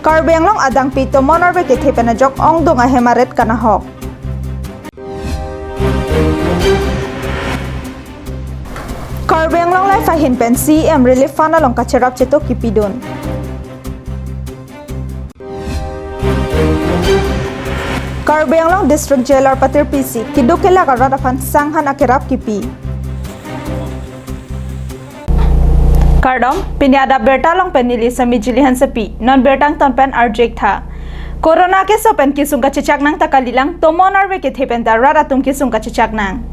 Karbenglong adang pito monarbe ke thepena jok ong donga hemaret kana hok. Karbenglong lai fahin pen CM relief fund along kacherap cheto kipidon. Karbenglong district jailer patir PC kidukela karada fan sanghan akerap kipi. Kardom pini Adap Abirta long penili samijilihan sepi non bertang ton pen arjek tha. Corona ke so pen kisung kacicak nang takalilang tomon arbe ke thepen da rara tum kisung kacicak nang.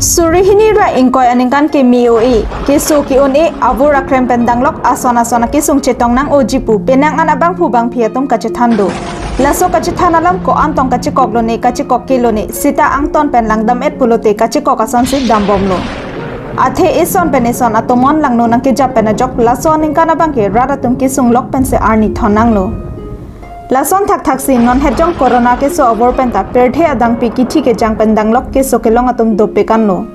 Surihini ra ingkoy aningkan ke MIOE kesu ki une avura krem pendanglok asona kisung cetong nang ojipu penang anabang phubang phiatum kachethando laso kachethanalam ko antong kachikoklone kachikokkilone sita angton penlang dam et pulote kachikok asansi dambomlo athe ison peneson atomon langno nang ke japena jok laso aningkan abang ke raratum kisung lok pense arni thonanglo Lason thak si non hejong corona ke so over penta perthe adang pi kithi ke jang pendang lok ke so ke long atum dope kanno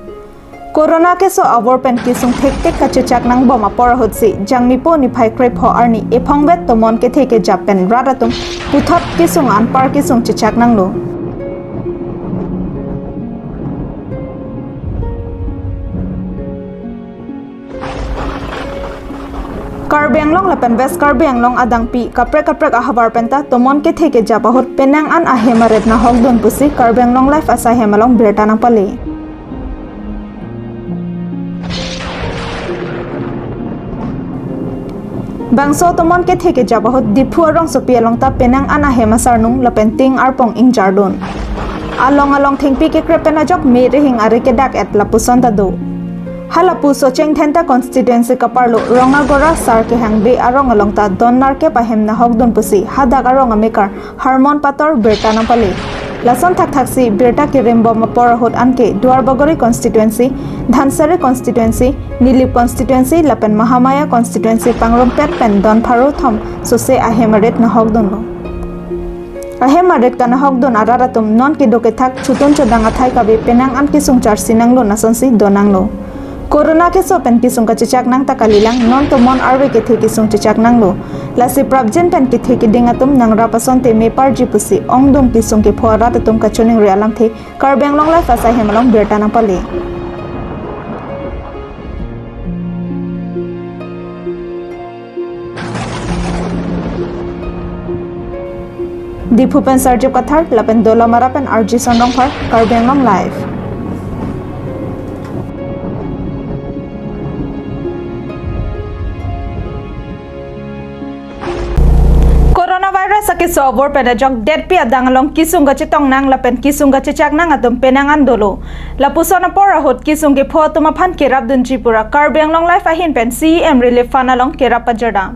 corona ke so over pen kisung thek tek kachechak nang boma por hotsi jang mi po ni phai kre pho arni e phongbet tomon ke theke japen radatum puthot kisung an par kisung chechak nang lo Karbenglong lapen west Karbenglong adang pi kaprek ahabar penta tomon ke theke japahot penang an ahemaret na hokdon pusi Karbenglong life asa hemalong Abirta nang pale Bangso tomon ke theke japahot diphu arong sopialong ta penang an ahemasar nung lapen ting arpong ing jardon along thingpi ke krepena jok me rehing are ke dak et lapuson ta do Halapu socheng thenta constituency kaparlo rongagora sar ke hangbe arong alongta donnar ke pahem na hokdon pusi hadak arong amekar harmon pator Abirta nang pale lason thak si Abirta ke rembo mapor hot anke duarbagori constituency dhansari constituency nilip constituency lapen mahamaya constituency pangrompet pen don pharo thom sose ahemaret na hokdon lo ahemaret kana hokdon araratum non ke doke thak chuton chodang athai kabe penang an kisung char sinanglo nasonsi donanglo Corona ke so pen kisung kachechak nang takalilang non to mon arwe ke the kisung chechak nang lo lasi prabjen pen ke the ke dingatum nang rapason te me parji pusi ongdum kisung ke phora tatum kachoning realam the Karbenglong la fasa hemalong Abirta nang pale Dipupen sarjip kathar lapen dola marapen RG sondong par Karbenglong live Sake so over pena jok dead pi adang long kisung gachetong nang lapen kisung gachechak nang atum penangan dolo lapusona pora hot kisung ke pho tuma phan kerap dun tripura Karbenglong life ahin pen CM relief fund along kerap pajada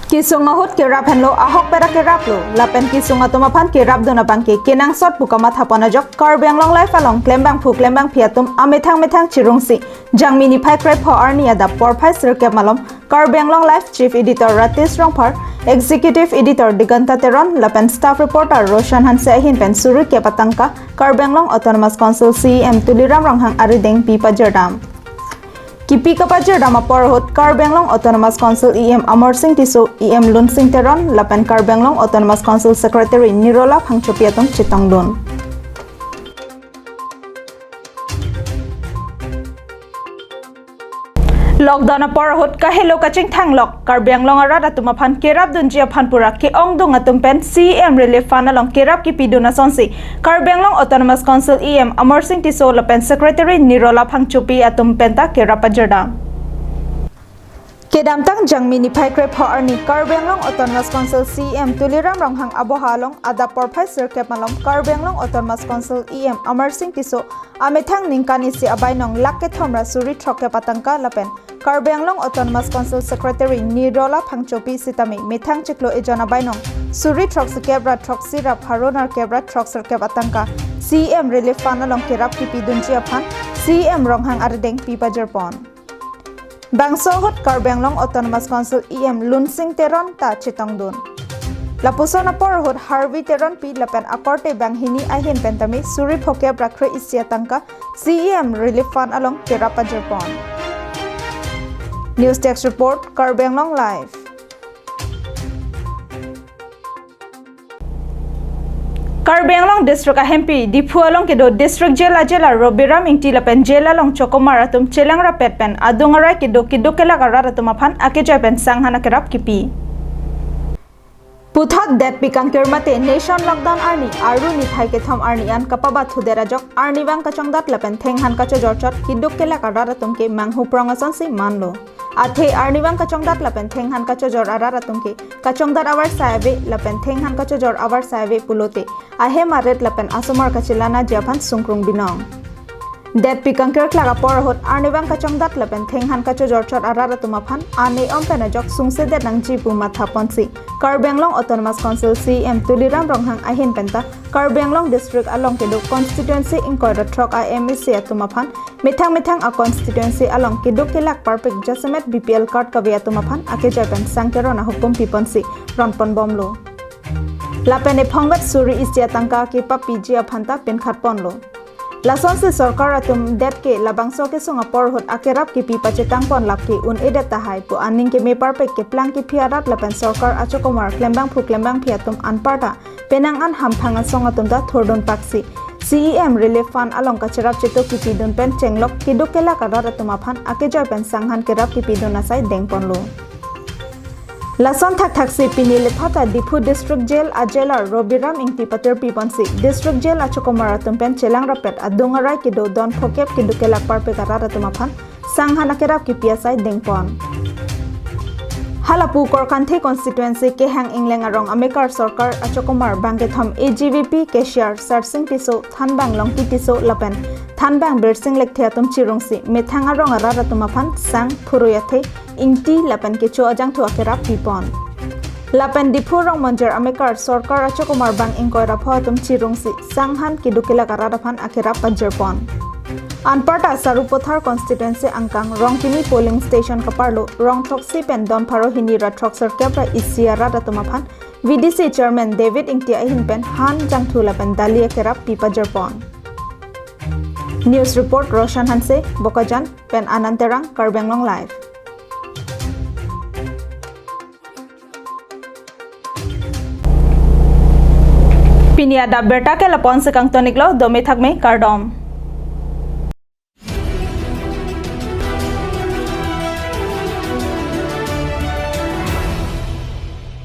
Kisung ahut kerap henlo ahok pera kerap lo lapen kisung atuma phan kerap dun abangke kenang sot pukama thapana jok Karbenglong life along klembang phiatum amethang chirungsi jangmini phai krep pho arni Adap por phai sirkep malom Karbenglong life chief editor Ratis Rongphar Executive Editor Diganta Teron lapen staff reporter Roshan Hanse ahin pen suru ke patangka Karbenglong Autonomous Council CM Tuliram Ronghang arideng pi pajardam Kipi ka pajardam apor hot Karbenglong Autonomous Council EM Amor Singh Tiso EM Lun Singh Teron lapen Karbenglong Autonomous Council Secretary Nirola Phangchopiatom Chitongdon Lockdown apor hot kahelo kaching thanglok Karbenglong arada tumaphan kerap dunjia phanpura ke ongdong atumpen CM relief fund along kerap ki piduna sonsi Karbenglong Autonomous Council EM Amor Singh Tiso lapen Secretary Nirola Phangchopi atumpenta kerap pajada Kedamtang jangmini phai krep ho arni Karbenglong Autonomous Council CM Tuliram Ronghang abohalong Adap por phai sirkep malom Karbenglong Autonomous Council EM Amor Singh Tiso amethang ningkani si abainong lakke thomra suri thokke patangka lapen Karbenglong Autonomous Council Secretary Nirola Phangchopi sitami methang chiklo ejona bainong suri thok sekebra thok sira pharonar kebra thok sirkep atangka CM relief fund along kerap ki pidunji aphan CM Ronghang arideng pi pajarpon Bangso hot Karbi Anglong Autonomous Council EM Lunsing Teron ta Chitongdun. Lapuson apor hot Harvey Teron pi lapen akorte banghini ahin pentami suri phokya prakre isya tangka CEM Relief Fund along Kerapa Japon. News Text Report Karbi Anglong Live. Karbi Anglong District MP Dipu along kido District Jela Robiram ingti lapen jela long chokomar atum chelang rapet pen adungarai kido kela karara tumapan akeja pen sanghana kerap kipi. Puthat dat pikang kermate nation lockdown arni aru ni thai ke tham arni an kapaba thudera jok arni bang kachongdat lapen thenghan kacho jorchot kido kela karara tumke manghu prongason si manlo. Athe arniwang kachongdat lapen thenghan kacho jor arara tumke kachongdat awar saebe lapen thenghan kacho jor awar saebe pulote ahe maret lapen asomar kachilana japan sungkrung binong det pikang kerkla por hot arniwang kachongdat lapen thenghan kacho jor chot arara tumaphan ane ompena jok sungse det nang jipu matha ponsi Karbi Anglong Autonomous Council CM Tuliram ronghang ahin penta Karbi Anglong District along kedo constituency inkoira trok IMC atumaphan mithang a constituency along kiduk kelak perfect jasamet BPL card kavia tumaphan ake japan sangkerona hukum piponsi ronpon bomlo lapene phongat suri isya tangka ki papi phanta pin khatponlo lason se sarkar atum det ke labangso ke songa por hot akerap ki pi pachetang pon lap ke un edet tahai po aning ke me perfect ke plang ki phiarat lapen sarkar achokomar klembang phiatum anparta penang an hamphanga songa tumda thordon paksi CEM Relief Fund along kacharap cheto kipidon pen chenglok kidukela karara tumaphan akejar pen sanghan kerap kipidon asai dengponlo lason thak pini lethata Dipu District Jail ajelar Robiram ingti pater piponsi District Jail achokomara tumpen chelang rapet adungarai kido don phokep kidukela parpe karara tumaphan sanghan akerap kipiasai dengpon Halapu Korkanthe constituency ke hang ingleng arong Amerikar Sarkar achokomar bangke thom AGVP cashier sarsing tiso thanbang longki tiso lapen thanbang bersing lekthia tum chirungsi methang arong arara tumaphan sang phuruyathe ingti lapen ke cho ajang thu akerap pipon lapen Dipu rong monjer Amerikar Sarkar achokomar bang inkoira pho tum chirungsi sanghan kidukela karara phan akerap pajerpon Anparta Sarupothar constituency angkang Rongkini polling station kaparlo Rong Troksi pen don pharo hinira Troksar kepra isiara datumaphan VDC chairman David ingtia hin pen Han jangthula pen dalia kerap pipa jerpon News report Roshan Hanse Bokajan pen Ananterang Karbi Anglong Live Pini Adap Abirta ke lapon sekang toniklo domi thakme kardom